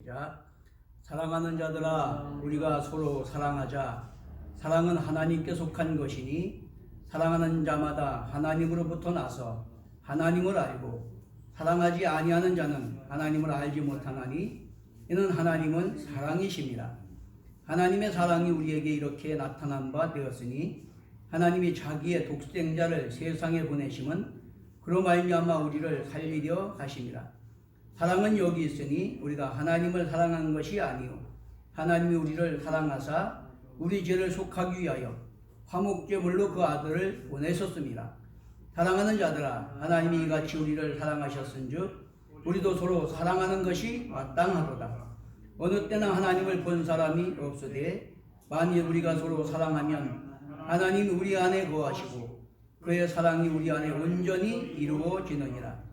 시작. 사랑하는 자들아, 우리가 서로 사랑하자. 사랑은 하나님께 속한 것이니 사랑하는 자마다 하나님으로부터 나서 하나님을 알고 사랑하지 아니하는 자는 하나님을 알지 못하나니 이는 하나님은 사랑이심이라. 하나님의 사랑이 우리에게 이렇게 나타난 바 되었으니 하나님이 자기의 독생자를 세상에 보내심은 그로 말미암아 우리를 살리려 하심이라. 사랑은 여기 있으니 우리가 하나님을 사랑한 것이 아니요 하나님이 우리를 사랑하사 우리 죄를 속하기 위하여 화목제물로 그 아들을 보내셨습니다. 사랑하는 자들아, 하나님이 이같이 우리를 사랑하셨은즉 우리도 서로 사랑하는 것이 마땅하도다. 어느 때나 하나님을 본 사람이 없으되 만일 우리가 서로 사랑하면 하나님이 우리 안에 거하시고 그의 사랑이 우리 안에 온전히 이루어지느니라.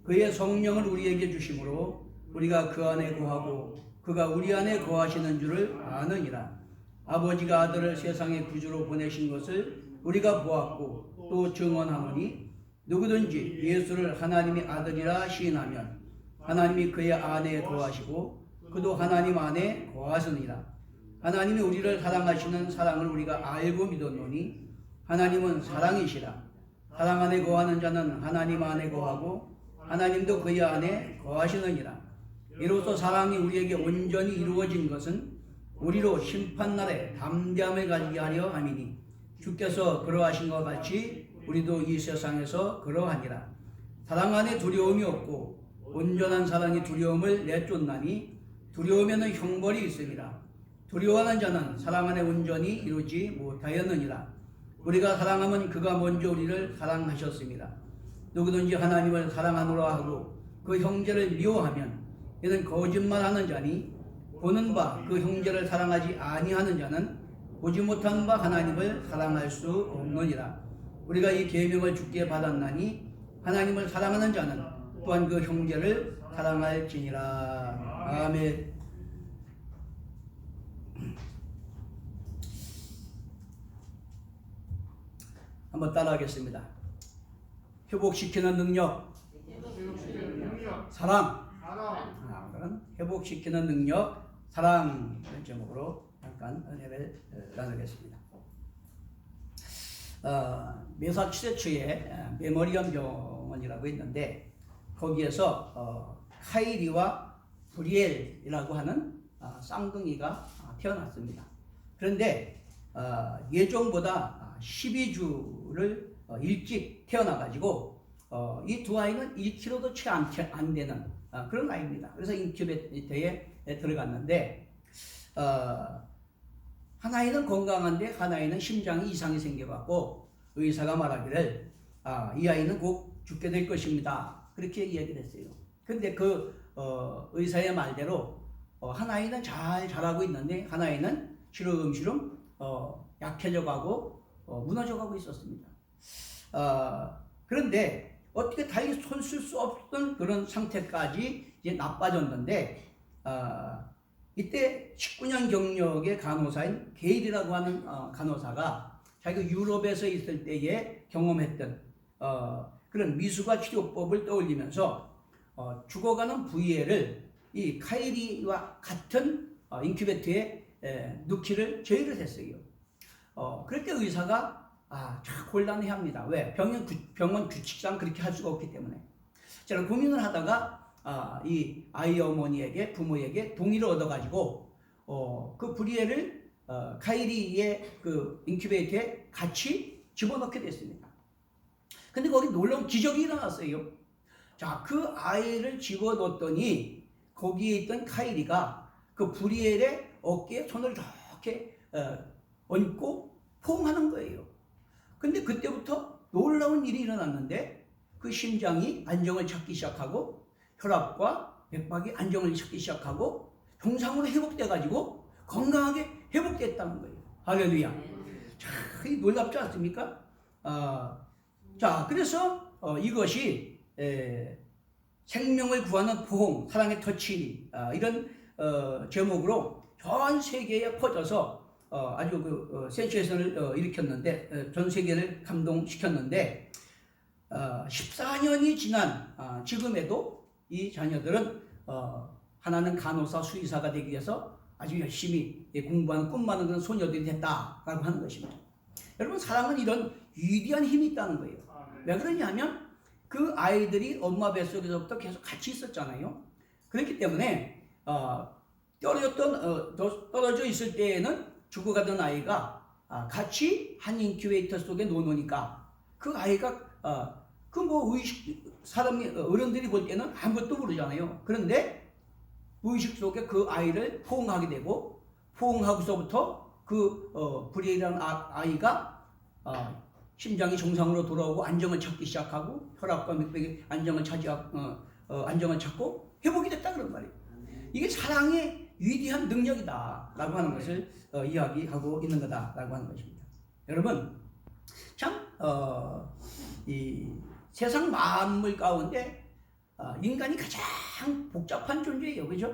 그의 성령을 우리에게 주심으로 우리가 그 안에 거하고 그가 우리 안에 거하시는 줄을 아느니라. 아버지가 아들을 세상의 구주로 보내신 것을 우리가 보았고 또 증언하노니 누구든지 예수를 하나님의 아들이라 시인하면 하나님이 그의 안에 거하시고 그도 하나님 안에 거하시느니라. 하나님이 우리를 사랑하시는 사랑을 우리가 알고 믿었노니 하나님은 사랑이시라. 사랑 안에 거하는 자는 하나님 안에 거하고 하나님도 그의 안에 거하시느니라. 이로써 사랑이 우리에게 온전히 이루어진 것은 우리로 심판날에 담대함을 가지게 하려 함이니 주께서 그러하신 것 같이 우리도 이 세상에서 그러하니라. 사랑 안에 두려움이 없고 온전한 사랑이 두려움을 내쫓나니 두려움에는 형벌이 있습니다. 두려워하는 자는 사랑 안에 온전히 이루지 못하였느니라. 우리가 사랑하면 그가 먼저 우리를 사랑하셨습니다. 누구든지 하나님을 사랑하노라 하고 그 형제를 미워하면 이는 거짓말하는 자니 보는 바 그 형제를 사랑하지 아니하는 자는 보지 못하는 바 하나님을 사랑할 수 없느니라. 우리가 이 계명을 주께 받았나니 하나님을 사랑하는 자는 또한 그 형제를 사랑할지니라. 아멘. 한번 따라하겠습니다. 회복시키는 능력, 사랑. 회복시키는 능력, 사랑. 이런 제목으로 잠깐 은혜를 나누겠습니다. 매사추세츠에 메모리엄 병원이라고 있는데 거기에서 카이리와 브리엘이라고 하는 쌍둥이가 태어났습니다. 그런데 예정보다 12주를 일찍 태어나가지고 이 두 아이는 1kg도 채 안 되는 그런 아이입니다. 그래서 인큐베이터에 들어갔는데 한 아이는 건강한데 한 아이는 심장에 이상이 생겨갖고 의사가 말하기를 이 아이는 곧 죽게 될 것입니다. 그렇게 얘기를 했어요. 근데 그 의사의 말대로 한 아이는 잘 자라고 있는데 한 아이는 시름시름 약해져가고 무너져가고 있었습니다. 그런데 어떻게 달리 손 쓸 수 없던 그런 상태까지 이제 나빠졌는데 이때 19년 경력의 간호사인 게일이라고 하는 간호사가 자기가 유럽에서 있을 때에 경험했던 그런 미수가 치료법을 떠올리면서 죽어가는 부위를 이 카이리와 같은 인큐베이터에 넣기를 제의를 했어요. 그럴 때 의사가 참 곤란해합니다. 왜? 병원 규칙상 그렇게 할 수가 없기 때문에. 제가 고민을 하다가 이 아이 어머니에게 부모에게 동의를 얻어가지고 그 브리엘을 카이리의 그 인큐베이터에 같이 집어넣게 됐습니다. 근데 거기 놀라운 기적이 일어났어요. 자, 그 아이를 집어넣었더니 거기에 있던 카이리가 그 브리엘의 어깨에 손을 이렇게 얹고 포옹하는 거예요. 근데 그때부터 놀라운 일이 일어났는데 그 심장이 안정을 찾기 시작하고 혈압과 맥박이 안정을 찾기 시작하고 정상으로 회복돼가지고 건강하게 회복됐다는 거예요. 할렐루야. 참 놀랍지 않습니까? 자, 그래서 이것이 생명을 구하는 포옹, 사랑의 터치 이런 제목으로 전 세계에 퍼져서 아주 그 센세이션을 일으켰는데 전 세계를 감동시켰는데 14년이 지난 지금에도 이 자녀들은 하나는 간호사, 수의사가 되기 위해서 아주 열심히 공부하는 꿈 많은 그런 소녀들이 됐다라고 하는 것입니다. 여러분, 사랑은 이런 위대한 힘이 있다는 거예요. 왜 그러냐면 그 아이들이 엄마 뱃속에서부터 계속 같이 있었잖아요. 그렇기 때문에 떨어져 있을 때에는 죽어가던 아이가 같이 한 인큐베이터 속에 놓으니까 그 아이가 그 뭐 어른들이 볼 때는 아무것도 모르잖아요. 그런데 의식 속에 그 아이를 포옹하게 되고, 포옹하고서부터 브레이라는 아이가 심장이 정상으로 돌아오고 안정을 찾기 시작하고, 혈압과 맥박이 안정을 찾고 회복이 됐다 그런 말이에요. 이게 사랑의 위대한 능력이다라고 하는 것을 이야기하고 있는 거다라고 하는 것입니다. 여러분, 참 이 세상 만물 가운데 인간이 가장 복잡한 존재예요, 그죠?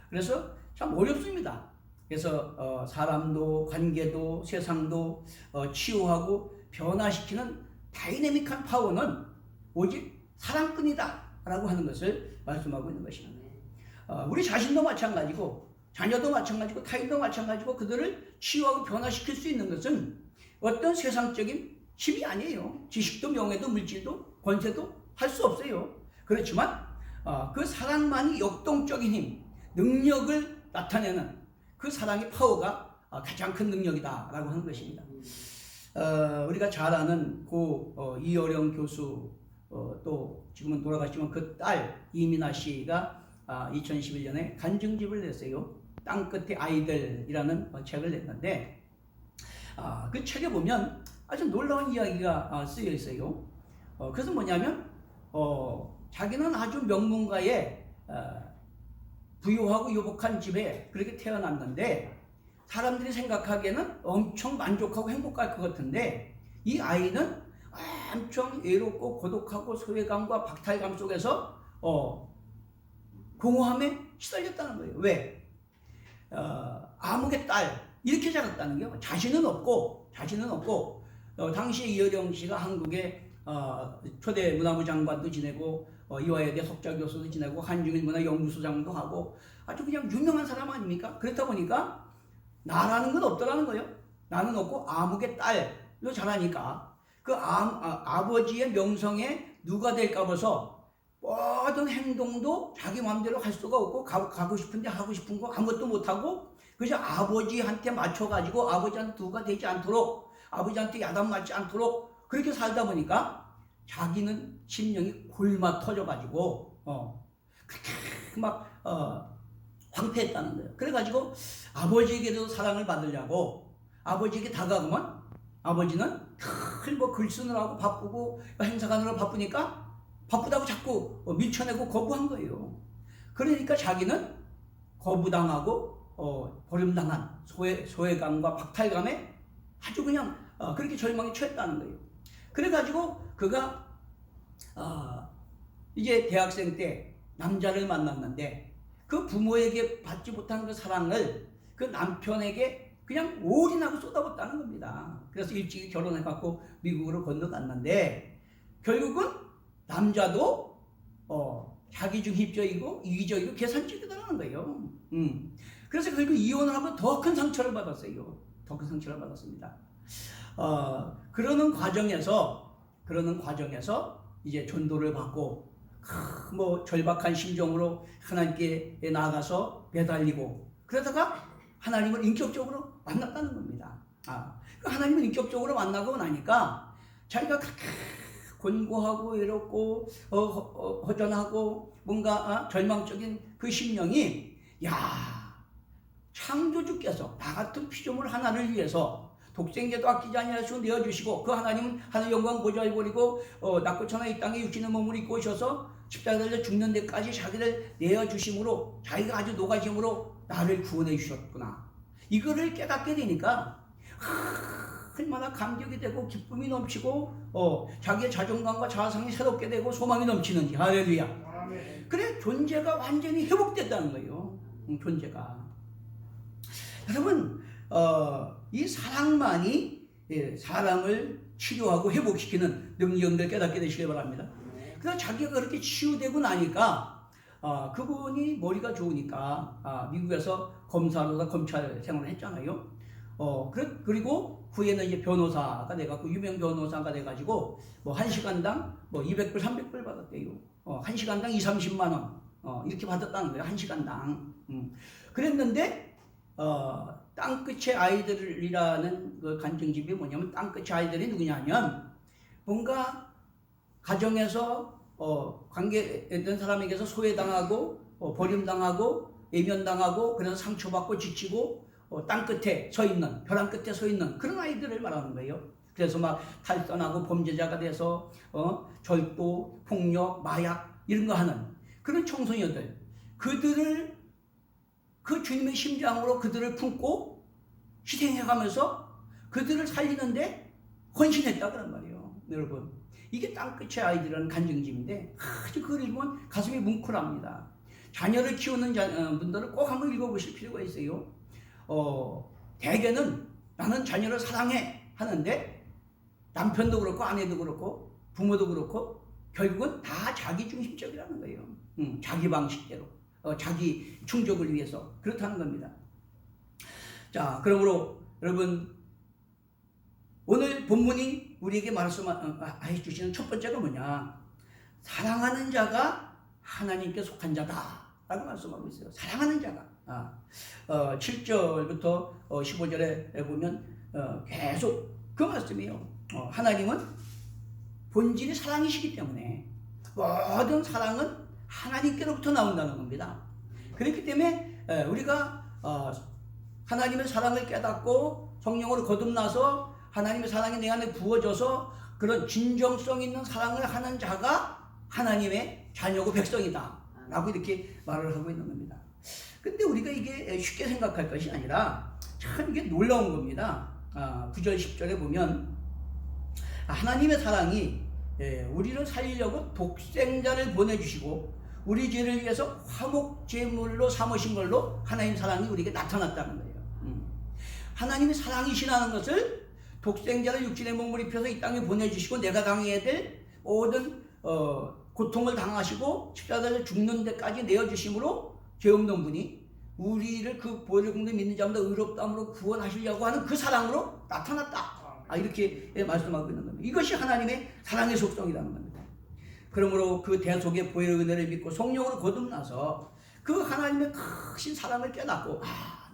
그래서 참 어렵습니다. 그래서 사람도, 관계도, 세상도 치유하고 변화시키는 다이내믹한 파워는 오직 사랑뿐이다라고 하는 것을 말씀하고 있는 것입니다. 우리 자신도 마찬가지고, 자녀도 마찬가지고, 타인도 마찬가지고, 그들을 치유하고 변화시킬 수 있는 것은 어떤 세상적인 힘이 아니에요. 지식도, 명예도, 물질도, 권세도 할 수 없어요. 그렇지만 그 사랑만이 역동적인 힘, 능력을 나타내는 그 사랑의 파워가 가장 큰 능력이다라고 하는 것입니다. 우리가 잘 아는 이어령 교수, 또 지금은 돌아가시지만 그 딸 이민아 씨가 2011년에 간증집을 냈어요. 땅끝의 아이들이라는 책을 냈는데, 그 책에 보면 아주 놀라운 이야기가 쓰여 있어요. 그것은 뭐냐면 자기는 아주 명문가의 부유하고 유복한 집에 그렇게 태어났는데, 사람들이 생각하기에는 엄청 만족하고 행복할 것 같은데, 이 아이는 엄청 외롭고 고독하고 소외감과 박탈감 속에서 공허함에 시달렸다는 거예요. 왜? 아무개 딸 이렇게 자랐다는 게요. 자신은 없고 당시 이어령 씨가 한국의 초대 문화부 장관도 지내고, 이화여대 석좌 교수도 지내고, 한중일 문화연구소장도 하고, 아주 그냥 유명한 사람 아닙니까? 그렇다 보니까 나라는 건 없더라는 거예요. 나는 없고 아무개 딸로 자라니까 그 아버지의 명성에 누가 될까 봐서 모든 행동도 자기 마음대로 할 수가 없고, 가고 싶은데 하고 싶은 거 아무것도 못하고, 그저 아버지한테 맞춰가지고 아버지한테 두가 되지 않도록, 아버지한테 야단 맞지 않도록 그렇게 살다 보니까 자기는 심령이 골마 터져가지고 그렇게 막 황폐했다는 거예요. 그래가지고 아버지에게도 사랑을 받으려고 아버지에게 다가가면 아버지는 뭐 글 쓰느라고 바쁘고 행사 가느라고 바쁘니까 바쁘다고 자꾸 밀쳐내고 거부한 거예요. 그러니까 자기는 거부당하고 버림당한 소외감과 박탈감에 아주 그냥 그렇게 절망에 처했다는 거예요. 그래가지고 그가 이제 대학생 때 남자를 만났는데, 그 부모에게 받지 못한 그 사랑을 그 남편에게 그냥 올인하고 쏟아붓다는 겁니다. 그래서 일찍이 결혼해갖고 미국으로 건너갔는데, 결국은 남자도 자기중립적이고 이기적이고 계산적이다라는 거예요. 그래서 결국 이혼을 하고 더 큰 상처를 받았어요. 더 큰 상처를 받았습니다. 그러는 과정에서 이제 전도를 받고 뭐 절박한 심정으로 하나님께 나아가서 매달리고, 그러다가 하나님을 인격적으로 만났다는 겁니다. 그 하나님을 인격적으로 만나고 나니까 자기가 곤고하고 외롭고 허전하고 뭔가 절망적인 그 심령이, 창조주께서 나 같은 피조물 하나를 위해서 독생자도 아끼지 아니하시고 내어주시고, 그 하나님은 하늘 영광 보좌에 버리고 낮고 천하 이 땅에 육신의 몸을 입고 오셔서 십자가에 달려 죽는 데까지 자기를 내어주심으로, 자기가 아주 노가심으로 나를 구원해 주셨구나. 이거를 깨닫게 되니까 얼마나 감격이 되고 기쁨이 넘치고 자기의 자존감과 자아상이 새롭게 되고 소망이 넘치는지. 할렐루야. 그래, 존재가 완전히 회복됐다는 거예요. 존재가. 여러분, 이 사랑만이 사람을 치료하고 회복시키는 능력을 깨닫게 되시길 바랍니다. 그래서 자기가 그렇게 치유되고 나니까 그분이 머리가 좋으니까 미국에서 검사로서 검찰 생활을 했잖아요. 그리고 후에는 이제 변호사가 돼갖고 유명 변호사가 돼가지고 뭐 1시간당 뭐 200불, 300불 받았대요. 1시간당 2, 30만 원 이렇게 받았다는 거예요. 1시간당. 그랬는데 땅끝의 아이들이라는 그 간증집이 뭐냐면 땅끝의 아이들이 누구냐면 뭔가 가정에서 관계했던 사람에게서 소외당하고 버림당하고 외면당하고 그래서 상처받고 지치고 땅끝에 서 있는 벼랑 끝에 서 있는 그런 아이들을 말하는 거예요. 그래서 막 탈선하고 범죄자가 돼서 절도, 폭력, 마약 이런 거 하는 그런 청소년들 그들을 그 주님의 심장으로 그들을 품고 희생해가면서 그들을 살리는데 헌신했다 그런 말이에요. 여러분 이게 땅끝의 아이들이라는 간증집인데 아주 그걸 읽으면 가슴이 뭉클합니다. 자녀를 키우는 분들은 꼭 한번 읽어보실 필요가 있어요. 대개는 나는 자녀를 사랑해 하는데 남편도 그렇고 아내도 그렇고 부모도 그렇고 결국은 다 자기 중심적이라는 거예요. 자기 방식대로 자기 충족을 위해서 그렇다는 겁니다. 자, 그러므로 여러분 오늘 본문이 우리에게 말씀해 주시는 첫 번째가 뭐냐? 사랑하는 자가 하나님께 속한 자다 라고 말씀하고 있어요. 사랑하는 자가 7절부터 15절에 보면 계속 그 말씀이에요. 하나님은 본질이 사랑이시기 때문에 모든 사랑은 하나님께로부터 나온다는 겁니다. 그렇기 때문에 우리가 하나님의 사랑을 깨닫고 성령으로 거듭나서 하나님의 사랑이 내 안에 부어져서 그런 진정성 있는 사랑을 하는 자가 하나님의 자녀고 백성이다 라고 이렇게 말을 하고 있는 겁니다. 근데 우리가 이게 쉽게 생각할 것이 아니라 참 이게 놀라운 겁니다. 9절 10절에 보면 하나님의 사랑이 우리를 살리려고 독생자를 보내주시고 우리 죄를 위해서 화목제물로 삼으신 걸로 하나님 사랑이 우리에게 나타났다는 거예요. 하나님의 사랑이시라는 것을 독생자를 육신의 몸을 입혀서 이 땅에 보내주시고 내가 당해야 될 모든 고통을 당하시고 십자가에 죽는 데까지 내어주심으로 죄 없는 분이 우리를 그 보혈의 공로 믿는 자마다 의롭다함으로 구원하시려고 하는 그 사랑으로 나타났다. 이렇게 말씀하고 있는 겁니다. 이것이 하나님의 사랑의 속성이라는 겁니다. 그러므로 그 대속의 보혈의 은혜를 믿고 성령으로 거듭나서 그 하나님의 크신 사랑을 깨닫고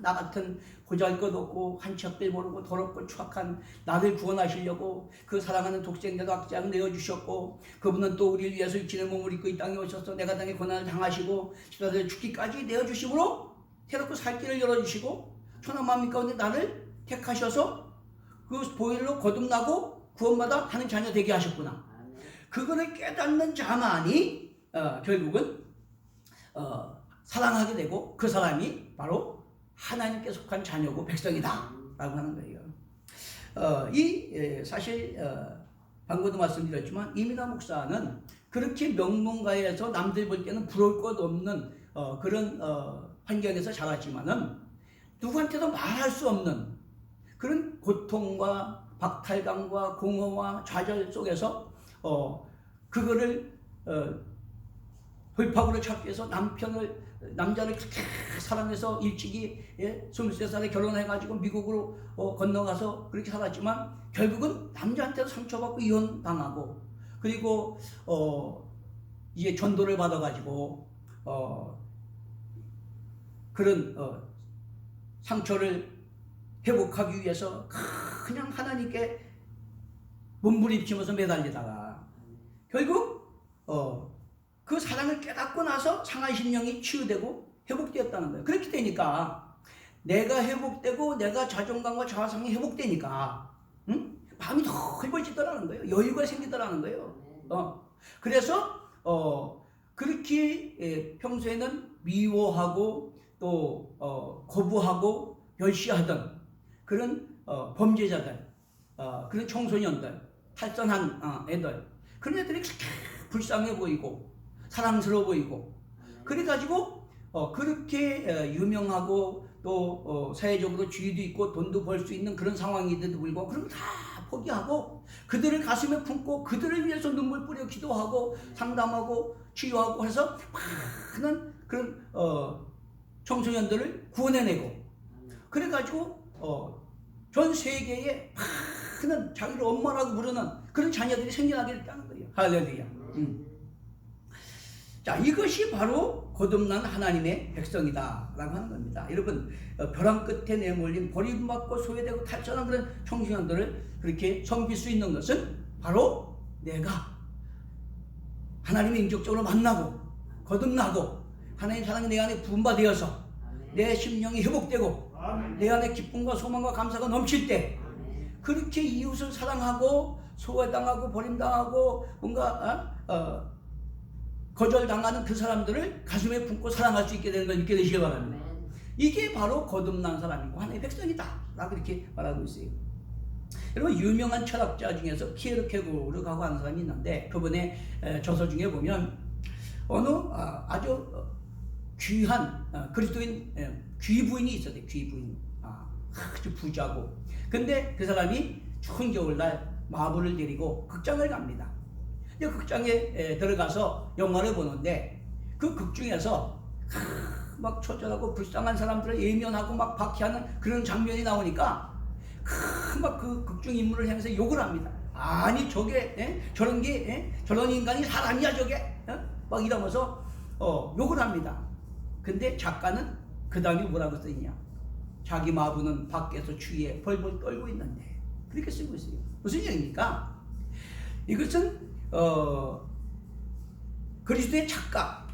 나 같은 보잘것없고 한척들 모르고 더럽고 추악한 나를 구원하시려고 그 사랑하는 독생자도 악자를 내어주셨고 그분은 또 우리를 위해서 육신의 몸을 입고 이 땅에 오셔서 내가 당의 고난을 당하시고 십자가에 죽기까지 내어주심으로 새롭고 살 길을 열어주시고 천한 만민 가운데 나를 택하셔서 그 보혈로 거듭나고 구원받아 하는 자녀 되게 하셨구나. 그거를 깨닫는 자만이 결국은 사랑하게 되고 그 사람이 바로 하나님께 속한 자녀고 백성이다 라고 하는 거예요. 사실 방금도 말씀드렸지만 이민아 목사는 그렇게 명문가에서 남들 볼 때는 부러울 것 없는 그런 환경에서 자랐지만은 누구한테도 말할 수 없는 그런 고통과 박탈감과 공허와 좌절 속에서 그거를 돌파구를 찾기 위해서 남자를 그렇게 사랑해서 일찍이 23살에 결혼해가지고 미국으로 건너가서 그렇게 살았지만 결국은 남자한테도 상처받고 이혼당하고 그리고 이제 전도를 받아가지고 그런 상처를 회복하기 위해서 그냥 하나님께 몸부림치면서 매달리다가 결국 그 사랑을 깨닫고 나서 상한 심령이 치유되고 회복되었다는 거예요. 그렇게 되니까 내가 회복되고 내가 자존감과 자아성이 회복되니까 마음이 더 넓어지더라는 거예요. 여유가 생기더라는 거예요. 그래서 그렇게 평소에는 미워하고 또 거부하고 멸시하던 그런 범죄자들, 그런 청소년들, 탈선한 애들, 그런 애들이 그렇게 불쌍해 보이고 사랑스러워 보이고 그래가지고 그렇게 유명하고 또 사회적으로 지위도 있고 돈도 벌 수 있는 그런 상황인데도 불구하고 그런 거 다 포기하고 그들을 가슴에 품고 그들을 위해서 눈물 뿌려 기도하고 상담하고 치유하고 해서 많은 그런 청소년들을 구원해내고 그래가지고 전 세계에 많은 자기를 엄마라고 부르는 그런 자녀들이 생겨나게 됐다는 거예요. 할렐루야. 자, 이것이 바로 거듭난 하나님의 백성이다라고 하는 겁니다. 여러분, 벼랑 끝에 내몰린 버림받고 소외되고 탈선한 그런 청소년들을 그렇게 섬길 수 있는 것은 바로 내가 하나님의 인격적으로 만나고 거듭나고 하나님 사랑이 내 안에 부음받되어서 내 심령이 회복되고 내 안에 기쁨과 소망과 감사가 넘칠 때 그렇게 이웃을 사랑하고 소외당하고 버림당하고 뭔가 거절당하는 그 사람들을 가슴에 품고 사랑할 수 있게 되는 걸 믿게 되시기 바랍니다. 이게 바로 거듭난 사람이고 하나님의 백성이다 라고 이렇게 말하고 있어요. 여러분, 유명한 철학자 중에서 키에르케고르라고 하는 사람이 있는데 그분의 저서 중에 보면 어느 아주 귀한 그리스도인 귀부인이 있었대요. 귀부인, 아주 부자고. 근데 그 사람이 추운 겨울날 마부를 데리고 극장을 갑니다. 극장에 들어가서 영화를 보는데 그 극 중에서 막 초절하고 불쌍한 사람들을 예면하고 막 박해하는 그런 장면이 나오니까 막 그 극중 인물을 향해서 욕을 합니다. 아니 저게 저런 게 저런 인간이 사람이야 저게 막 이러면서 욕을 합니다. 근데 작가는 그 다음에 뭐라고 써있냐, 자기 마부는 밖에서 추위에 벌벌 떨고 있는데 그렇게 쓰고 있어요. 무슨 얘기입니까? 이것은 그리스도의 착각,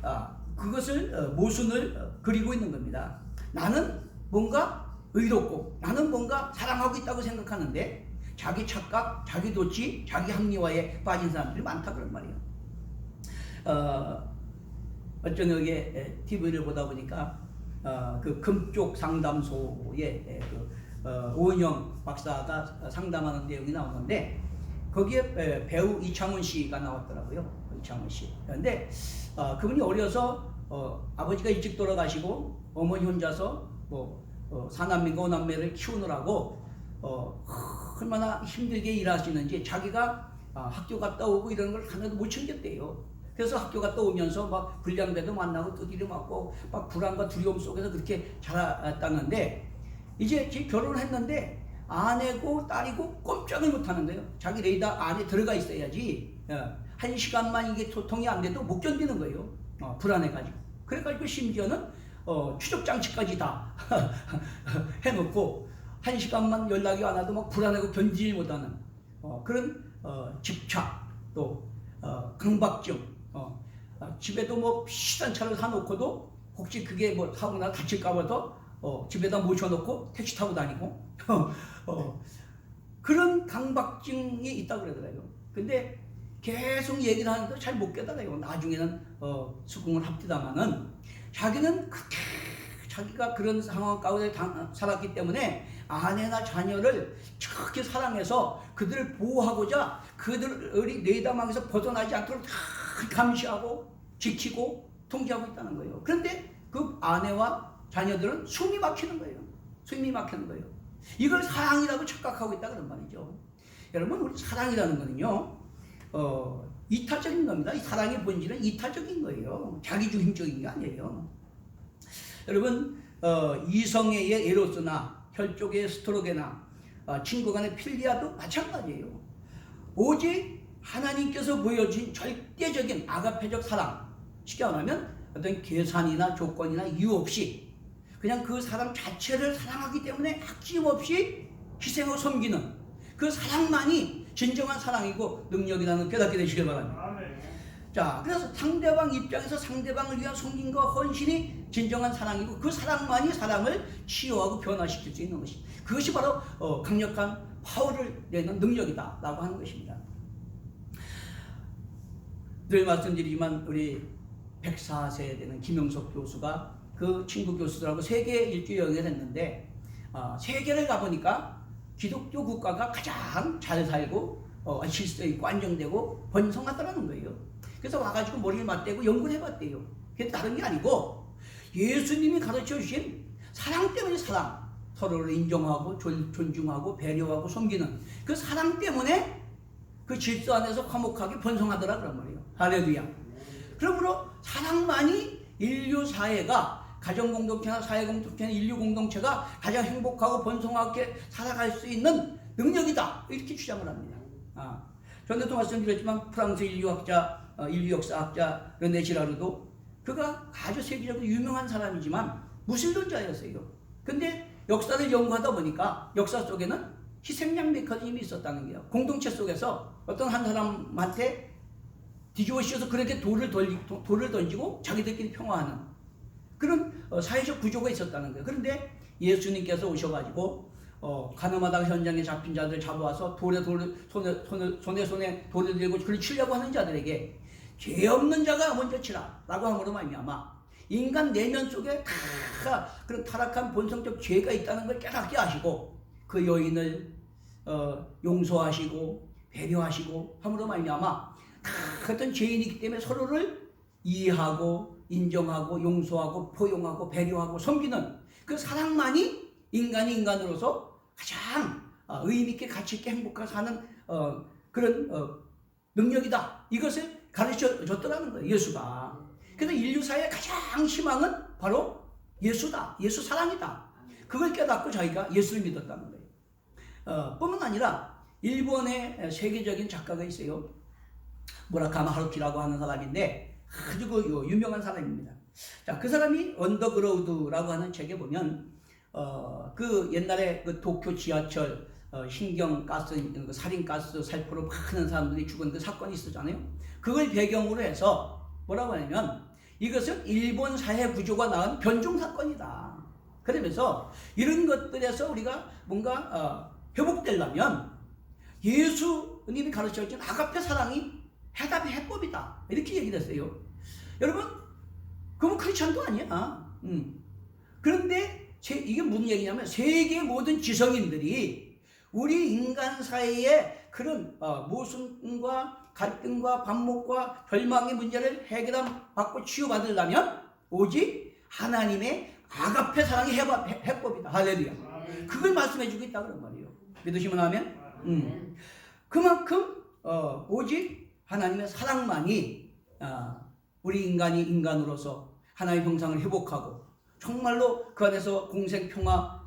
그것을 모순을 그리고 있는 겁니다. 나는 뭔가 의롭고 나는 뭔가 사랑하고 있다고 생각하는데 자기 착각, 자기 도취, 자기 합리화에 빠진 사람들이 많다 그런 말이에요. 어떤 여기에 TV를 보다 보니까 그 금쪽 상담소에 오은영 박사가 상담하는 내용이 나오는데 거기에 배우 이창훈 씨가 나왔더라고요. 이창훈 씨. 그런데 그분이 어려서 아버지가 일찍 돌아가시고 어머니 혼자서 사남매가 오남매를 키우느라고 얼마나 힘들게 일하시는지 자기가 학교 갔다 오고 이런 걸 하나도 못 챙겼대요. 그래서 학교 갔다 오면서 막 불량배도 만나고 두드려 맞고 막 불안과 두려움 속에서 그렇게 자랐다는데 이제 결혼을 했는데 아내고 딸이고 꼼짝을 못 하는 거예요. 자기 레이더 안에 들어가 있어야지 1시간만 이게 소통이 안 돼도 못 견디는 거예요. 불안해가지고. 그래가지고 심지어는 추적 장치까지 다 해놓고 1시간만 연락이 안 와도 막 불안하고 견디지 못하는 그런 집착 또 강박증, 집에도 뭐 비싼 차를 사놓고도 혹시 그게 뭐 사고나 다칠까봐도 집에다 모셔놓고 택시 타고 다니고 그런 강박증이 있다고 그러더라고요. 근데 계속 얘기를 하는데 잘 못 깨달아요. 나중에는 수긍을 합디다마는 자기는 그렇게 자기가 그런 상황 가운데 살았기 때문에 아내나 자녀를 그렇게 사랑해서 그들을 보호하고자 그들이 내담항에서 벗어나지 않도록 다 감시하고 지키고 통제하고 있다는 거예요. 그런데 그 아내와 자녀들은 숨이 막히는 거예요. 숨이 막히는 거예요. 이걸 사랑이라고 착각하고 있다 그런 말이죠. 여러분, 우리 사랑이라는 거는요 이타적인 겁니다. 이 사랑의 본질은 이타적인 거예요. 자기중심적인 게 아니에요. 여러분, 이성애의 에로스나 혈족의 스트로게나 친구 간의 필리아도 마찬가지예요. 오직 하나님께서 보여준 절대적인 아가페적 사랑, 쉽게 말하면 어떤 계산이나 조건이나 이유 없이 그냥 그 사람 자체를 사랑하기 때문에 아낌없이 희생하고 섬기는 그 사랑만이 진정한 사랑이고 능력이라는 걸 깨닫게 되시길 바랍니다. 자, 그래서 상대방 입장에서 상대방을 위한 섬김과 헌신이 진정한 사랑이고 그 사랑만이 사랑을 치유하고 변화시킬 수 있는 것이, 그것이 바로 강력한 파워를 내는 능력이다 라고 하는 것입니다. 늘 말씀드리지만 우리 104세 되는 김영석 교수가 그 친구 교수들하고 세계 일주 여행을 했는데 세계를 가보니까 기독교 국가가 가장 잘 살고 질서 있고 안정되고 번성하다는 거예요. 그래서 와가지고 머리를 맞대고 연구를 해봤대요. 그게 다른 게 아니고 예수님이 가르쳐 주신 사랑 때문에 사랑, 서로를 인정하고 존중하고 배려하고 섬기는 그 사랑 때문에 그 질서 안에서 화목하게 번성하더라 그런 말이에요. 할렐루야. 그러므로 사랑만이 인류 사회가 가정 공동체나 사회 공동체나 인류 공동체가 가장 행복하고 번성하게 살아갈 수 있는 능력이다 이렇게 주장을 합니다. 전에도 말씀드렸지만 프랑스 인류학자, 인류 역사학자 르네 지라르도 그가 아주 세계적으로 유명한 사람이지만 무신론자였어요. 근데 역사를 연구하다 보니까 역사 속에는 희생양 메커니즘이 있었다는 거예요. 공동체 속에서 어떤 한 사람한테 뒤집어 씌워서 그렇게 돌을 던지고 자기들끼리 평화하는 그런 사회적 구조가 있었다는 거예요. 그런데 예수님께서 오셔가지고 가늠하다가 현장에 잡힌 자들 잡아와서 손에 돌을 들고 그를 치려고 하는 자들에게 죄 없는 자가 먼저 치라 라고 함으로 말미암아 인간 내면 속에 다 그런 타락한 본성적 죄가 있다는 걸 깨닫게 하시고 그 여인을 용서하시고 배려하시고 함으로 말미암아 다 어떤 죄인이기 때문에 서로를 이해하고 인정하고 용서하고 포용하고 배려하고 섬기는 그 사랑만이 인간이 인간으로서 가장 의미 있게 가치 있게 행복하게 사는 그런 능력이다. 이것을 가르쳐 줬더라는 거예요. 예수가. 그래서 인류 사회의 가장 희망은 바로 예수다. 예수 사랑이다. 그걸 깨닫고 자기가 예수를 믿었다는 거예요. 뿐만 아니라 일본의 세계적인 작가가 있어요. 무라카미 하루키라고 하는 사람인데 아주 유명한 사람입니다. 자, 그 사람이 언더그라우드라고 하는 책에 보면 그 옛날에 그 도쿄 지하철 신경가스 살인가스 살포로 많은 사람들이 죽은 그 사건이 있었잖아요. 그걸 배경으로 해서 뭐라고 하냐면 이것은 일본 사회 구조가 낳은 변종 사건이다. 그러면서 이런 것들에서 우리가 뭔가 회복되려면 예수님이 가르쳐준 아가페 사랑이 해답의 해법이다. 이렇게 얘기를 했어요. 여러분, 그건 크리스천도 아니야. 그런데 이게 무슨 얘기냐면 세계 모든 지성인들이 우리 인간 사이의 그런 모순과 갈등과 반목과 절망의 문제를 해결받고 치유받으려면 오직 하나님의 아가페 사랑의 해법이다. 할렐루야. 그걸 말씀해주고 있다 그런 말이에요. 믿으시면 하면 그만큼 오직 하나님의 사랑만이 우리 인간이 인간으로서 하나님의 형상을 회복하고 정말로 그 안에서 공생 평화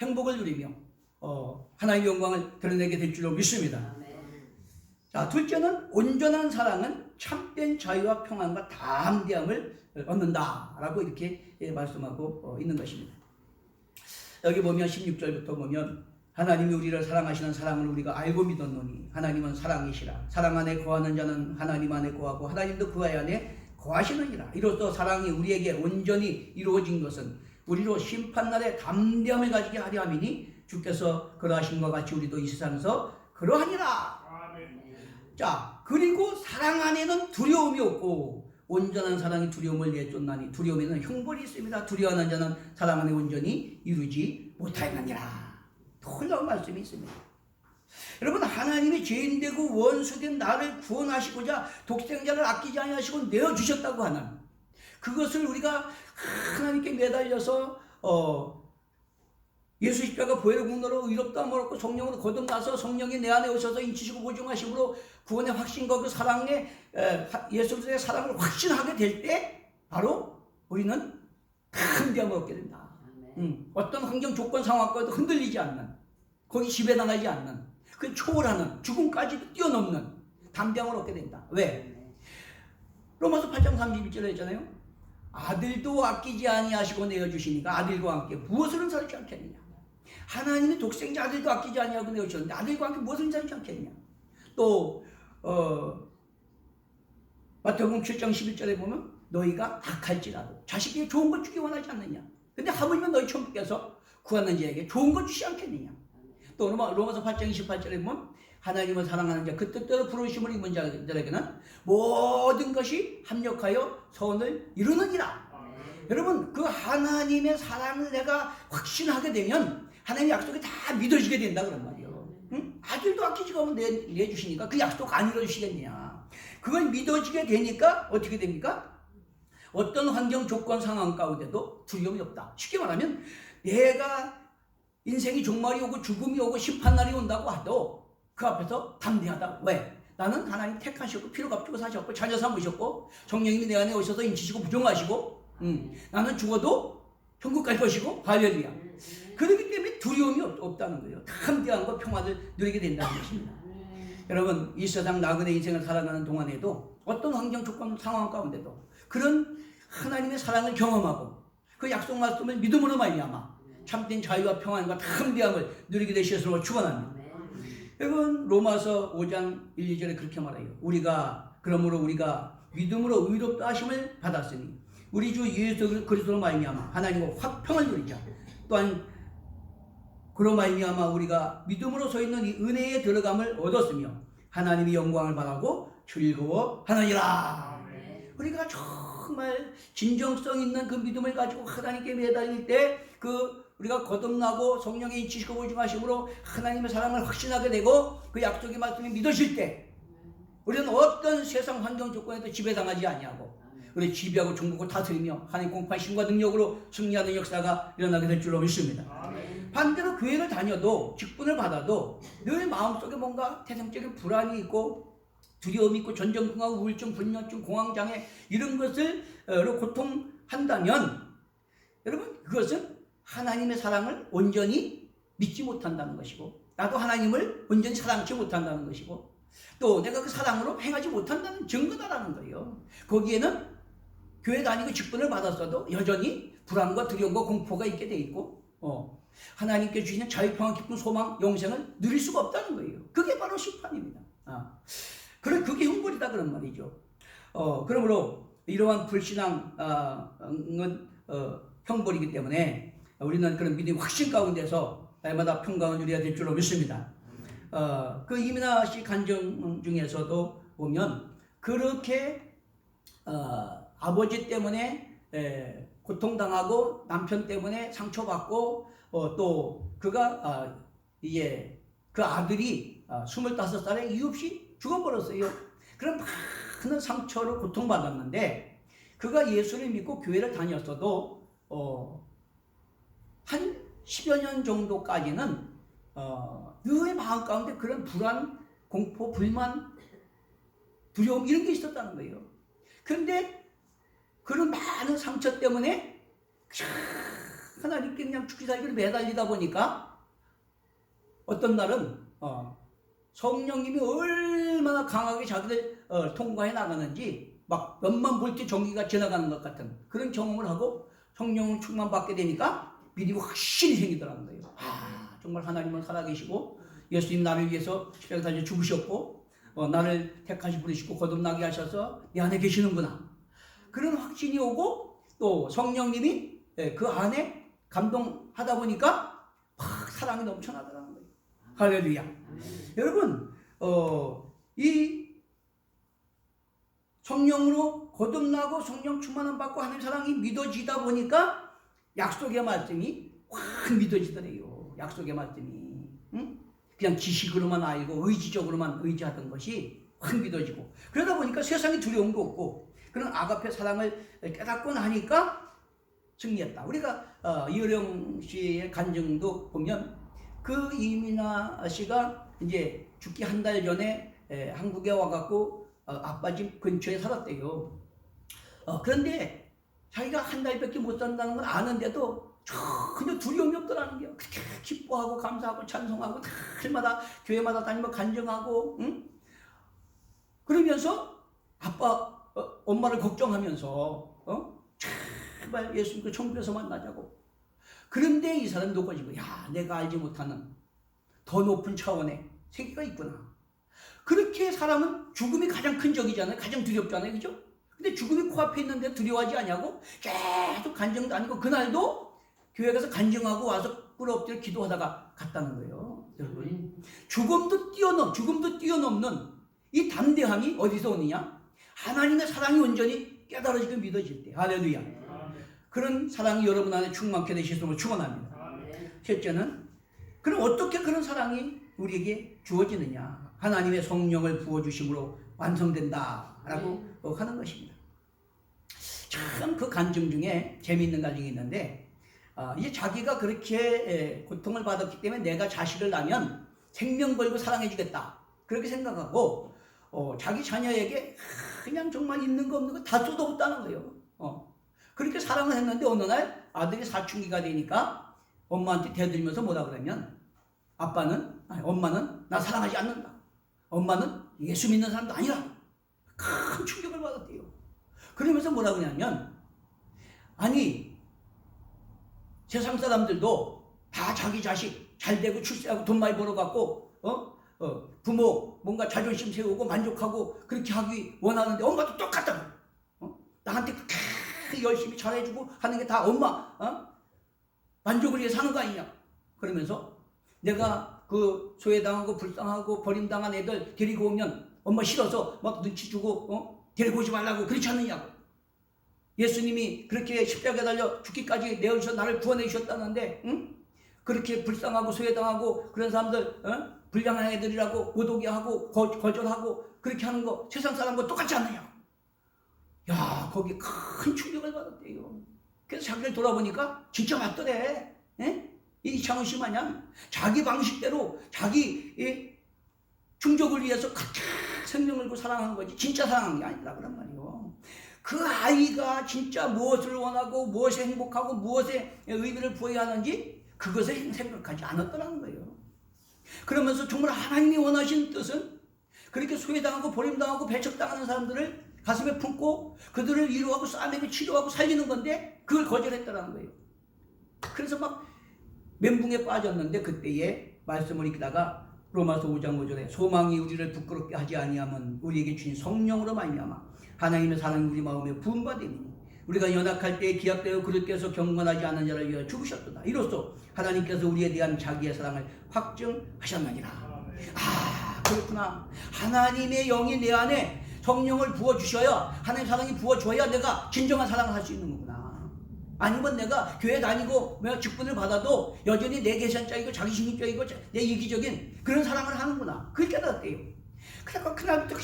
행복을 누리며 하나님의 영광을 드러내게 될 줄로 믿습니다. 자, 둘째는 온전한 사랑은 참된 자유와 평안과 담대함을 얻는다라고 이렇게 말씀하고 있는 것입니다. 여기 보면 16절부터 보면 하나님이 우리를 사랑하시는 사랑을 우리가 알고 믿었노니 하나님은 사랑이시라. 사랑 안에 거하는 자는 하나님 안에 거하고 하나님도 그 안에 거하시느니라. 이로써 사랑이 우리에게 온전히 이루어진 것은 우리로 심판날에 담대함을 가지게 하려 함이니 주께서 그러하신 것 같이 우리도 이 세상에서 그러하니라. 자, 그리고 사랑 안에는 두려움이 없고 온전한 사랑이 두려움을 내쫓나니 두려움에는 형벌이 있습니다. 두려워하는 자는 사랑 안에 온전히 이루지 못하였느니라. 놀라운 말씀이 있습니다. 여러분, 하나님이 죄인되고 원수된 나를 구원하시고자 독생자를 아끼지 아니하시고 내어주셨다고 하는 그것을 우리가 하나님께 매달려서 예수 십자가 보혈의 공로로 의롭다 함으로 성령으로 거듭나서 성령이 내 안에 오셔서 인치시고 보증하심으로 구원의 확신과 그 사랑의 예수의 사랑을 확신하게 될 때 바로 우리는 담대함을 얻게 된다. 어떤 환경 조건 상황과도 흔들리지 않는 거기 지배당하지 않는 그 초월하는 죽음까지 뛰어넘는 담대함을 얻게 된다. 왜? 로마서 8장 31절에 했잖아요. 아들도 아끼지 아니하시고 내어주시니까 아들과 함께 무엇을 살지 않겠느냐. 하나님이 독생자 아들도 아끼지 아니하고 내어주셨는데 아들과 함께 무엇을 살지 않겠느냐. 또 마태복음 7장 11절에 보면 너희가 악할지라도 자식에게 좋은 것 주기 원하지 않느냐. 근데 하물며 너희 천부께서 구하는 자에게 좋은 것 주시 않겠느냐. 또 로마서 8장 28절에 보면 하나님을 사랑하는 자 그 뜻대로 부르심을 입은 자들에게는 모든 것이 합력하여 선을 이루느니라. 여러분, 그 하나님의 사랑을 내가 확신하게 되면 하나님의 약속이 다 믿어지게 된다 그런 말이에요. 아들도 아끼지가 않으면 내주시니까 그 약속 안 이루어주시겠냐. 그걸 믿어지게 되니까 어떻게 됩니까? 어떤 환경 조건 상황 가운데도 두려움이 없다. 쉽게 말하면 내가 인생이 종말이 오고 죽음이 오고 심판날이 온다고 하도 그 앞에서 담대하다. 왜? 나는 하나님 택하셨고 피로 값주고 사셨고 자녀 삼으셨고 성령님이 내 안에 오셔서 인치시고 부정하시고 나는 죽어도 천국 갈 것이고 할렐루야. 그렇기 때문에 두려움이 없다는 거예요. 담대한 거 평화를 누리게 된다는 것입니다. 여러분 이 세상 나그네 인생을 살아가는 동안에도 어떤 환경 조건 상황 가운데도 그런 하나님의 사랑을 경험하고 그 약속 말씀을 믿음으로 말미암아 참된 자유와 평안과 담대함을 누리게 되시도록 축원합니다. 여러분 로마서 5장 1, 2절에 그렇게 말해요. 그러므로 우리가 믿음으로 의롭다 하심을 받았으니 우리 주 예수 그리스도로 말미암아 하나님과 화평을 누리자. 또한 그로 말미암아 우리가 믿음으로 서 있는 이 은혜에 들어감을 얻었으며 하나님의 영광을 바라고 즐거워하느니라. 우리가 정말 진정성 있는 그 믿음을 가지고 하나님께 매달릴 때 우리가 거듭나고 성령의 인치시고 보증하심으로 하나님의 사랑을 확신하게 되고 그 약속의 말씀이 믿어질 때 우리는 어떤 세상 환경 조건에도 지배당하지 아니하고 우리 지배하고 종국을 다스리며 하나님 공판심과 능력으로 승리하는 역사가 일어나게 될 줄로 믿습니다. 반대로 교회를 다녀도 직분을 받아도 늘 마음속에 뭔가 태생적인 불안이 있고 두려움이 있고 전전긍긍, 우울증, 불면증, 공황장애 이런 것을 고통한다면 여러분 그것은 하나님의 사랑을 온전히 믿지 못한다는 것이고 나도 하나님을 온전히 사랑하지 못한다는 것이고 또 내가 그 사랑으로 행하지 못한다는 증거다라는 거예요. 거기에는 교회 다니고 직분을 받았어도 여전히 불안과 두려움과 공포가 있게 돼 있고 하나님께 주시는 자유, 평안, 기쁨, 소망, 영생을 누릴 수가 없다는 거예요. 그게 바로 심판입니다. 그게 흉벌이다 그런 말이죠. 그러므로 이러한 불신앙은 형벌이기 때문에 우리는 그런 믿음의 확신 가운데서 날마다 평강을 누려야 될 줄로 믿습니다. 그 이민아 씨 간증 중에서도 보면 그렇게 아버지 때문에 고통당하고 남편 때문에 상처받고 또 그가 이제 그 아들이 25살에 이유 없이 죽어버렸어요. 그런 많은 상처로 고통받았는데 그가 예수를 믿고 교회를 다녔어도 한 10여 년 정도까지는 늘 마음 가운데 그런 불안, 공포, 불만, 두려움 이런 게 있었다는 거예요. 그런데 그런 많은 상처 때문에 하나님께 그냥 죽기 살기를 매달리다 보니까 어떤 날은 성령님이 얼마나 강하게 자기를 통과해 나가는지 막 몇만 볼트 전기가 지나가는 것 같은 그런 경험을 하고 성령을 충만받게 되니까 믿음이 확실히 생기더라는 거예요. 정말 하나님은 살아계시고 예수님 나를 위해서 십자가에 달려 죽으셨고 나를 택하시 부르시고 거듭나게 하셔서 내 안에 계시는구나. 그런 확신이 오고 또 성령님이 그 안에 감동하다 보니까 막 사랑이 넘쳐나더라는 거예요. 할렐루야. 여러분 이 성령으로 거듭나고 성령 충만함 받고 하나님 사랑이 믿어지다 보니까 약속의 말씀이 확 믿어지더래요. 약속의 말씀이 그냥 지식으로만 알고 의지적으로만 의지하던 것이 확 믿어지고 그러다 보니까 세상에 두려움도 없고 그런 아가페 사랑을 깨닫고 나니까 승리했다. 우리가 이효령 씨의 간증도 보면 그 이민아 씨가 이제 죽기 한 달 전에 한국에 와갖고 아빠 집 근처에 살았대요. 그런데 자기가 한 달밖에 못 산다는 걸 아는데도 전혀 두려움이 없더라는 거예요. 그렇게 기뻐하고 감사하고 찬송하고 날마다 교회마다 다니며 간증하고 그러면서 아빠 엄마를 걱정하면서 제발 예수님 그 천국에서 만나자고. 그런데 이 사람이 녹아지고 내가 알지 못하는 더 높은 차원의 세계가 있구나. 그렇게 사람은 죽음이 가장 큰 적이잖아요. 가장 두렵잖아요. 그죠? 근데 죽음이 코앞에 있는데 두려워하지 않냐고 계속 간증도 아니고 그날도 교회 가서 간증하고 와서 꿇어 엎드려 기도하다가 갔다는 거예요. 여러분 죽음도 뛰어넘는 이 담대함이 어디서 오느냐? 하나님의 사랑이 온전히 깨달아지고 믿어질 때. 할렐루야. 그런 사랑이 여러분 안에 충만케 되시도록 축원합니다. 셋째는 그럼 어떻게 그런 사랑이 우리에게 주어지느냐? 하나님의 성령을 부어주심으로 완성된다라고 하는 것입니다. 참 그 간증 중에 재미있는 간증이 있는데 이제 자기가 그렇게 고통을 받았기 때문에 내가 자식을 낳으면 생명 걸고 사랑해주겠다. 그렇게 생각하고 자기 자녀에게 그냥 정말 있는 거 없는 거 다 쏟아붓다는 거예요. 그렇게 사랑을 했는데 어느 날 아들이 사춘기가 되니까 엄마한테 대들면서 뭐라 그러면 엄마는 나 사랑하지 않는다. 엄마는 예수 믿는 사람도 아니라. 큰 충격을 받았대요. 그러면서 뭐라 그러냐면 아니 세상 사람들도 다 자기 자식 잘 되고 출세하고 돈 많이 벌어갖고 부모 뭔가 자존심 세우고 만족하고 그렇게 하기 원하는데 엄마도 똑같다고. 나한테 그렇게 열심히 잘해주고 하는 게 다 엄마 만족을 위해 사는 거 아니냐. 그러면서 내가 그 소외당하고 불쌍하고 버림당한 애들 데리고 오면 엄마 싫어서 막 눈치 주고 데리고 오지 말라고 그렇지 않느냐고. 예수님이 그렇게 십자가에 달려 죽기까지 내어주셔서 나를 구원해 주셨다는데 그렇게 불쌍하고 소외당하고 그런 사람들 불량한 애들이라고 못 오게 하고 거절하고 그렇게 하는 거 세상 사람과 똑같지 않느냐. 야, 거기 큰 충격을 받았대요. 그래서 자기를 돌아보니까 진짜 맞더래. 이창훈 씨 마냥 자기 방식대로 자기 충족을 위해서 가득 생명을 걸고 사랑한 거지 진짜 사랑한 게 아니라 그런 말이에요. 그 아이가 진짜 무엇을 원하고 무엇에 행복하고 무엇에 의미를 부여야 하는지 그것을 생각하지 않았더라는 거예요. 그러면서 정말 하나님이 원하신 뜻은 그렇게 소외당하고 버림당하고 배척당하는 사람들을 가슴에 품고 그들을 위로하고 싸매고 치료하고 살리는 건데 그걸 거절했다는 거예요. 그래서 막 멘붕에 빠졌는데 그때에 말씀을 읽다가 로마서 5장 5절에 소망이 우리를 부끄럽게 하지 아니하면 우리에게 주신 성령으로 말미암아 하나님의 사랑이 우리 마음에 부음받으니 우리가 연약할 때에 기약되어 그릇께서 경건하지 않은 자를 위하여 죽으셨도다. 이로써 하나님께서 우리에 대한 자기의 사랑을 확증하셨느니라. 그렇구나. 하나님의 영이 내 안에 성령을 부어주셔야 하나님의 사랑이 부어줘야 내가 진정한 사랑을 할 수 있는 거구나. 아니면 내가 교회 다니고 직분을 받아도 여전히 내 계산적이고 자기중심적이고 내 이기적인 그런 사랑을 하는구나. 그걸 깨달았대요. 그래서 그날부터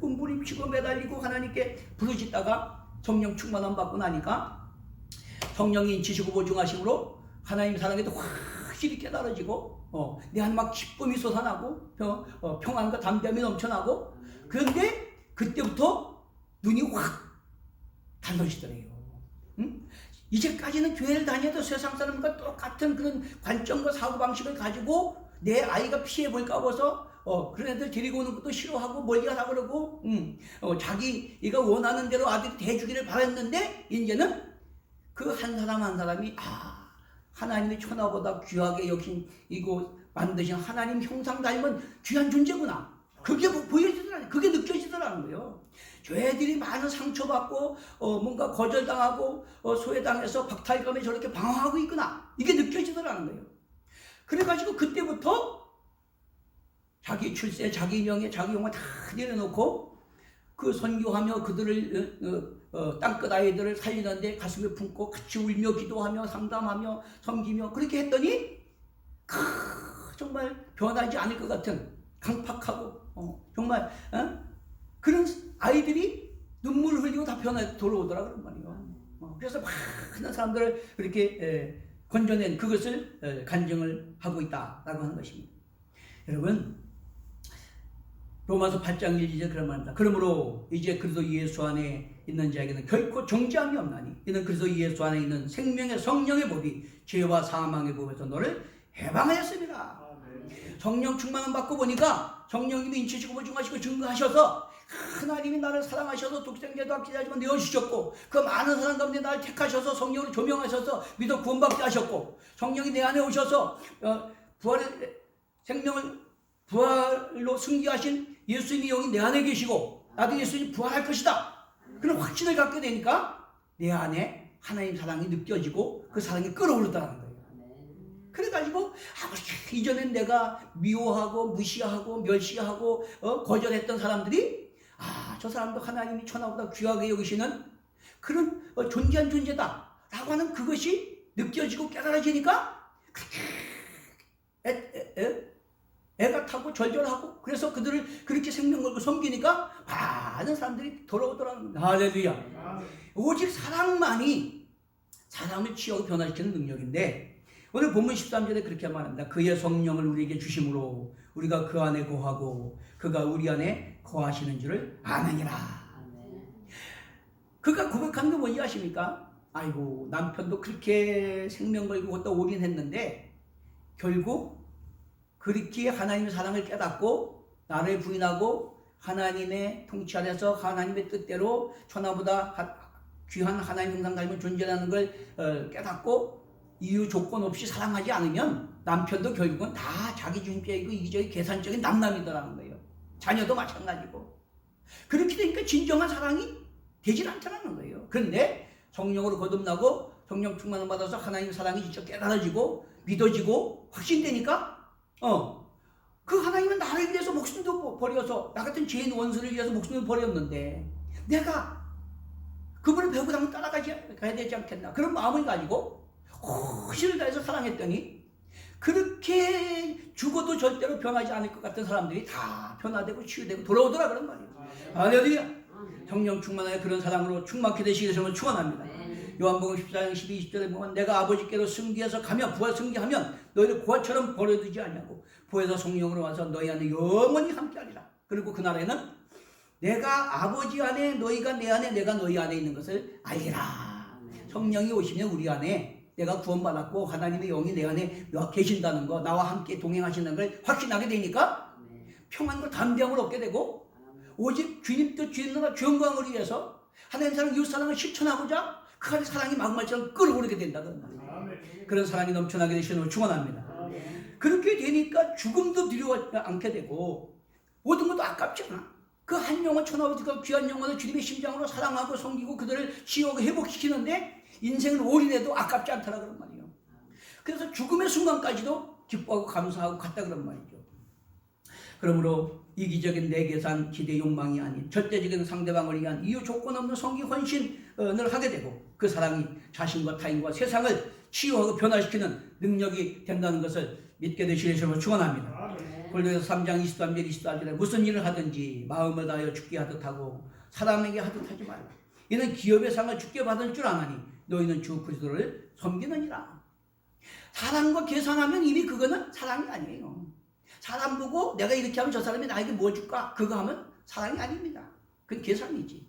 몸부림치고 매달리고 하나님께 부르짖다가 성령 충만함 받고 나니까 성령이 인치시고 보증하심으로 하나님의 사랑에도 확실히 깨달아지고 내 안에 막 기쁨이 솟아나고 평안과 담대함이 넘쳐나고 그런데 그때부터 눈이 확 달라지더래요. 이제까지는 교회를 다녀도 세상 사람과 똑같은 그런 관점과 사고방식을 가지고 내 아이가 피해볼까 봐서 그런 애들 데리고 오는 것도 싫어하고 멀리하라 그러고 자기가 원하는 대로 아들이 대주기를 바랐는데 이제는 그 한 사람 한 사람이 하나님의 천하보다 귀하게 여긴 이곳 만드신 하나님 형상 닮은 귀한 존재구나. 그게 보여지더라고요. 그게 느껴지더라는 거예요. 죄들이 많은 상처받고 뭔가 거절당하고 소외당해서 박탈감에 저렇게 방황하고 있구나. 이게 느껴지더라는 거예요. 그래가지고 그때부터 자기 출세, 자기 명예, 자기 용어 다 내려놓고 그 선교하며 그들을 땅끝 아이들을 살리는데 가슴에 품고 같이 울며 기도하며 상담하며 섬기며 그렇게 했더니 정말 변하지 않을 것 같은 강팍하고 정말 그런 아이들이 눈물을 흘리고 다 변해 돌아오더라 그런 말이에요. 그래서 많은 사람들을 그렇게 건져낸 그것을 간증을 하고 있다라고 하는 것입니다. 여러분 로마서 8장 1절에 그런 말입니다. 그러므로 이제 그리스도 예수 안에 있는 자에게는 결코 정죄함이 없나니 이는 그리스도 예수 안에 있는 생명의 성령의 법이 죄와 사망의 법에서 너를 해방하였습니다. 성령 충만함 받고 보니까 성령님이 인치시고 보증하시고 증거하셔서 하나님이 나를 사랑하셔서 독생자도 합치자지만 내어주셨고 그 많은 사람 가운데 나를 택하셔서 성령으로 조명하셔서 믿어 구원받게 하셨고 성령이 내 안에 오셔서 생명을 부활로 승리하신 예수님의 영이 내 안에 계시고 나도 예수님 부활할 것이다. 그런 확신을 갖게 되니까 내 안에 하나님 사랑이 느껴지고 그 사랑이 끓어오르다는 거예요. 그래가지고 이전엔 내가 미워하고 무시하고 멸시하고 거절했던 사람들이 저 사람도 하나님이 천하보다 귀하게 여기시는 그런 존귀한 존재다 라고 하는 그것이 느껴지고 깨달아지니까 애가 타고 절절하고 그래서 그들을 그렇게 생명 걸고 섬기니까 많은 사람들이 돌아오더라는 겁니다. 할렐루야. 오직 사랑만이 사람을 치유하고 변화시키는 능력인데 오늘 본문 13절에 그렇게 말합니다. 그의 성령을 우리에게 주심으로 우리가 그 안에 거하고 그가 우리 안에 거하시는 줄을 아느니라. 그가 고백한 게 뭔지 아십니까? 아이고 남편도 그렇게 생명 걸고 걷다 올인했는데 결국 그렇게 하나님의 사랑을 깨닫고 나를 부인하고 하나님의 통치 아래서 하나님의 뜻대로 천하보다 귀한 하나님 형상 닮은 존재라는 걸 깨닫고 이유 조건 없이 사랑하지 않으면 남편도 결국은 다 자기중심적이고 이기적인 계산적인 남남이더라는 거예요. 자녀도 마찬가지고. 그렇게 되니까 진정한 사랑이 되질 않다는 거예요. 그런데 성령으로 거듭나고 성령 충만을 받아서 하나님의 사랑이 진짜 깨달아지고 믿어지고 확신되니까 그 하나님은 나를 위해서 목숨도 버려서 나 같은 죄인 원수를 위해서 목숨을 버렸는데 내가 그분을 배우고 나면 따라가야 되지 않겠나 그런 마음을 가지고 호시를 다해서 사랑했더니 그렇게 죽어도 절대로 변하지 않을 것 같은 사람들이 다 변화되고 치유되고 돌아오더라 그런 말이에요. 할렐루야. 성령 충만하여 그런 사랑으로 충만케 되시기를 저는 축원합니다. 요한복음 14장 12절에 보면 내가 아버지께로 승기해서 가며 부하 승기하면 너희를 고아처럼 버려두지 않냐고 부에서 성령으로 와서 너희 안에 영원히 함께하리라. 그리고 그날에는 내가 아버지 안에 너희가 내 안에 내가 너희 안에 있는 것을 알리라. 성령이 오시면 우리 안에 내가 구원받았고 하나님의 영이 내 안에 계신다는 거 나와 함께 동행하시는 걸 확신하게 되니까 평안과 담대함을 얻게 되고 오직 주님 뜻 주님과 영광을 위해서 하나님 사랑 이웃 사랑을 실천하고자 그 안에 사랑이 막말처럼 끓어오르게 된다 그런 말이에요. 그런 사랑이 넘쳐나게 되시는 축원합니다. 그렇게 되니까 죽음도 두려워하지 않게 되고 모든 것도 아깝지 않아. 그 한 영혼 천하보다 귀한 영혼을 주님의 심장으로 사랑하고 섬기고 그들을 치유하고 회복시키는데 인생을 올인해도 아깝지 않다라 그런 말이에요. 그래서 죽음의 순간까지도 기뻐하고 감사하고 갔다 그런 말이죠. 그러므로 이기적인 내 계산 기대 욕망이 아닌 절대적인 상대방을 위한 이유 조건 없는 성기 헌신을 하게 되고 그 사랑이 자신과 타인과 세상을 치유하고 변화시키는 능력이 된다는 것을 믿게 되시리라고 축원합니다. 골로새서 3장 23절 24절에 무슨 일을 하든지 마음을 다하여 주께 하듯 하고 사람에게 하듯 하지 말라. 이는 기업의 상을 주께 받을 줄 아나니 너희는 주 그리스도를 섬기느니라. 사람과 계산하면 이미 그거는 사랑이 아니에요. 사람 보고 내가 이렇게 하면 저 사람이 나에게 뭐 줄까? 그거 하면 사랑이 아닙니다. 그건 계산이지.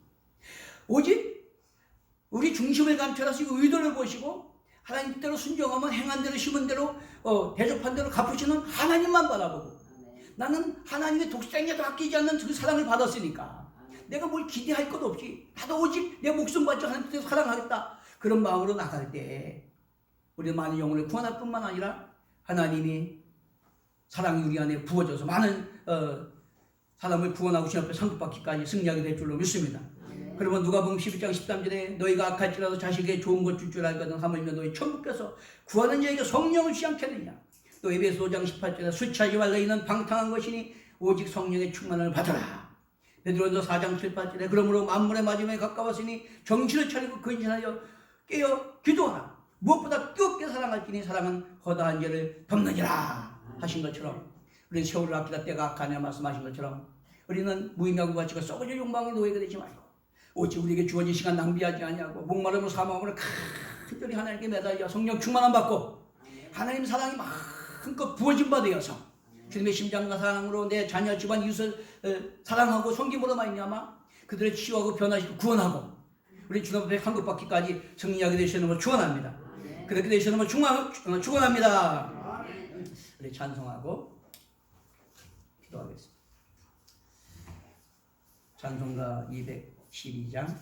오직 우리 중심을 감춰서 의도를 보시고 하나님 뜻대로 순종하면 행한 대로 심은 대로 대접한 대로 갚으시는 하나님만 바라보고 나는 하나님의 독생자도 아끼지 않는 그 사랑을 받았으니까 내가 뭘 기대할 것 없이 나도 오직 내 목숨 바쳐 하나님 뜻대로 사랑하겠다. 그런 마음으로 나갈 때 우리 많은 영혼을 구원할 뿐만 아니라 하나님이 사랑이 우리 안에 부어져서 많은 사람을 구원하고 주 앞에 상급받기까지 승리하게 될 줄로 믿습니다. 그러면 누가복음 12장 13절에 너희가 악할지라도 자식에게 좋은 것 줄 줄 알거든 하물며 너희 천국께서 구하는 자에게 성령을 주지 않겠느냐. 또 에베소 5장 18절에 술 취하지 말라 이는 방탕한 것이니 오직 성령의 충만을 받아라. 베드로전서 4장 7, 8절에 그러므로 만물의 마지막에 가까웠으니 정신을 차리고 근신하여 깨어 기도하라. 무엇보다 뜨겁게 사랑할지니 사랑은 허다한 죄를 덮느니라 하신 것처럼 우리 세월을 아끼다 때가 악하냐 말씀하신 것처럼 우리는 무의미하고 가치가 썩어질 욕망의 노예가 되지 말고 오직 우리에게 주어진 시간 낭비하지 아니하고 목마름으로 사망으로 간절히 하나님께 매달려 성령 충만함 받고 하나님 사랑이 마음껏 부어진 바 되어서 주님의 심장과 사랑으로 내 자녀 집안 이웃을 사랑하고 섬김으로 말미암아 그들을 치유하고 변화시키고 구원하고 우리 주님 앞에 한국받기까지 승리하게 되시는 걸 축원합니다. 그렇게 되시는 걸 축원합니다. 우리 찬송하고 기도하겠습니다. 찬송가 212장